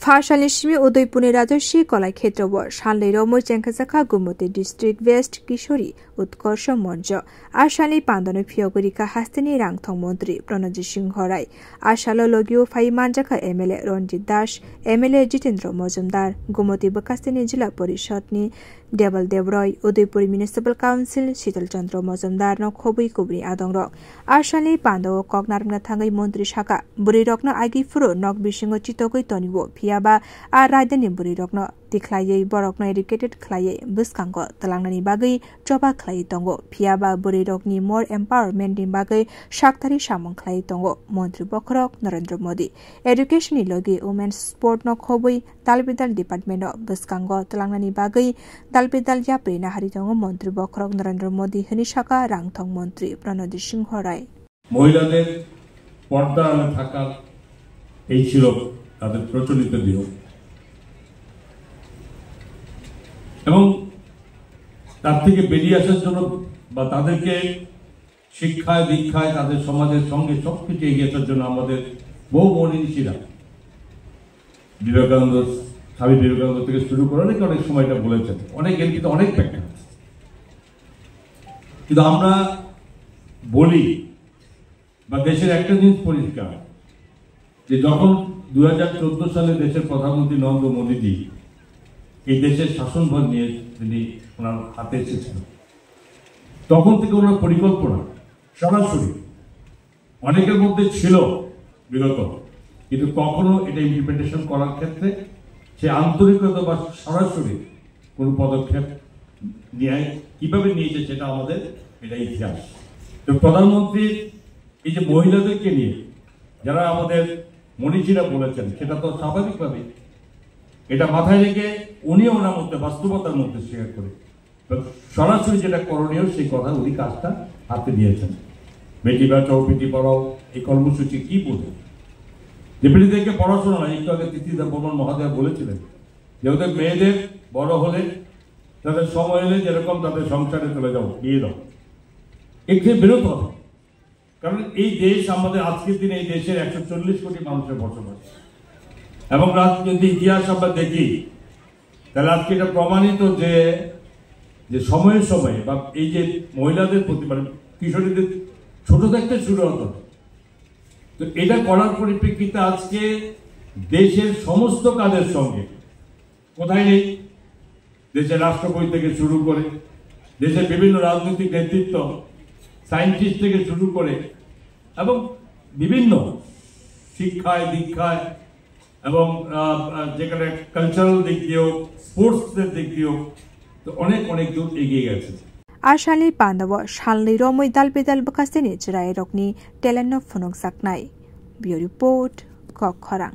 फाशालिश्मी उदयपुरनि राजस्वी कलाक्षेत्रव सानलै रमै चेंखाजाखा गुमति district waste किशोरी उत्कर्ष मंच आशाली पांदनो फियगुरिका हास्तिनी रांगथं मंत्री प्रणजित सिंह राय आशालो लगियो फाई मानजाखा एमएलए रंजित दास एमएलए जितेंद्र मजुमदार गुमति बकास्तिनी जिला परिषदनि देवल देवरय उदयपुर म्युनिसिपल काउन्सिल शीतल चंद्र मजुमदार न खबै कुब्री आदंग रक आशाली पांदो कगनारमना थांगै मंत्री शाखा बुरै रक्न आगि फुरो नक बिसिंग चितगै तनिबो फियाबा आ रायदानि बुरै रक्न तिख्लायै बरक्न एडुकेटेड खलायै बुस्कांग तलांगनानि बागै चबा खलायै दंगो फियाबा बुरै रकनि मोर एम्पावरमेन्टनि बागै शाक्तारि सामं खलायै दंगो मंत्री बखरक नरेंद्र मोदी एडुकेशननि लगे वुमेन्स स्पोर्ट न खबै दालबिदाल डिपार्टमेन्ट बुस्कांग तलांगनानि बागै दालबिदाल याप्रे नाहारि दंगो मंत्री बखरक नरेंद्र मोदी हनि शाखा रांगथं मंत्री प्रणजित सिंह राय महिलाদের পর্দা আড়ালে থাকা এই ছিল তাদের প্রচলিত নিয়ম এবং তার থেকে বেরিয়ে আসার জন্য বা তাদেরকে শিক্ষায় দীক্ষায় তাদের সমাজের সঙ্গে সবকিছু এগিয়ে আসার জন্য আমাদের বহু মনীষীরা বিবেকানন্দ স্বামী বিবেকানন্দ থেকে শুরু করে অনেক সময় এটা বলেছেন অনেক এর কিন্তু অনেক ব্যাখ্যা কিন্তু আমরা বলি বা দেশের একটা জিনিস পরিষ্কার যে যখন 2014 সালে দেশের প্রধানমন্ত্রী নরেন্দ্র মোদীজি এই দেশের শাসনভার নিয়ে তিনি ওনার হাতে এসেছিলেন তখন থেকে ওনার পরিকল্পনা সরাসরি অনেকের মধ্যে ছিল বিগত কিন্তু কখনো এটা ইমপ্লিমেন্টেশন করার ক্ষেত্রে সে আন্তরিকতা বা সরাসরি কোন পদক্ষেপ নিয়ে কিভাবে নিয়েছে সেটা আমাদের এটা ইতিহাস তো প্রধানমন্ত্রী এই যে মহিলাদেরকে নিয়ে যারা আমাদের মনীষীরা বলেছেন সেটা তো স্বাভাবিকভাবে এটা মাথায় রেখে উনি ওনার মধ্যে বাস্তবতার মধ্যে শেয়ার করে সরাসরি যেটা করণীয় সেই কথা উনি কাজটা হাতে দিয়েছেন বেটি বাঁচাও বেটি পড়াও এই কর্মসূচি কি বোঝে যে বেটিদেরকে পড়াশোনা না একটু আগে তিথিদা বর্মন মহাদয় বলেছিলেন যে ওদের মেয়েদের বড় হলে তাদের সময় এলে যেরকম তাদের সংসারে চলে যাও বিয়ে দাও একটু বেরোতে হবে কারণ এই দেশ আমাদের আজকের দিনে এই দেশের 140 কোটি মানুষের বসবাস এবং যদি ইতিহাস আমরা দেখি তাহলে আজকে এটা প্রমাণিত যে সময়ে সময়ে বা এই যে মহিলাদের প্রতি মানে কিশোরীদের ছোট থাকতে শুরু হতো তো এটা করার পরিপ্রেক্ষিতে আজকে দেশের সমস্ত কাজের সঙ্গে কোথায় নেই দেশের রাষ্ট্রপতি থেকে শুরু করে দেশের বিভিন্ন রাজনৈতিক নেতৃত্ব সায়েন্টিস্ট থেকে শুরু করে এবং বিভিন্ন শিক্ষায় দীক্ষায় এবং যেখানে কালচারাল দিক দিয়েও স্পোর্টসের দিক দিয়েও তো অনেক দূর এগিয়ে গেছে आशाली पांडव सानलै रमै दालबेदाल बकास्तेनि चिराय रकनि टेलेन्ट फुनुक साकनाय बियो रिपोर्ट कखरां।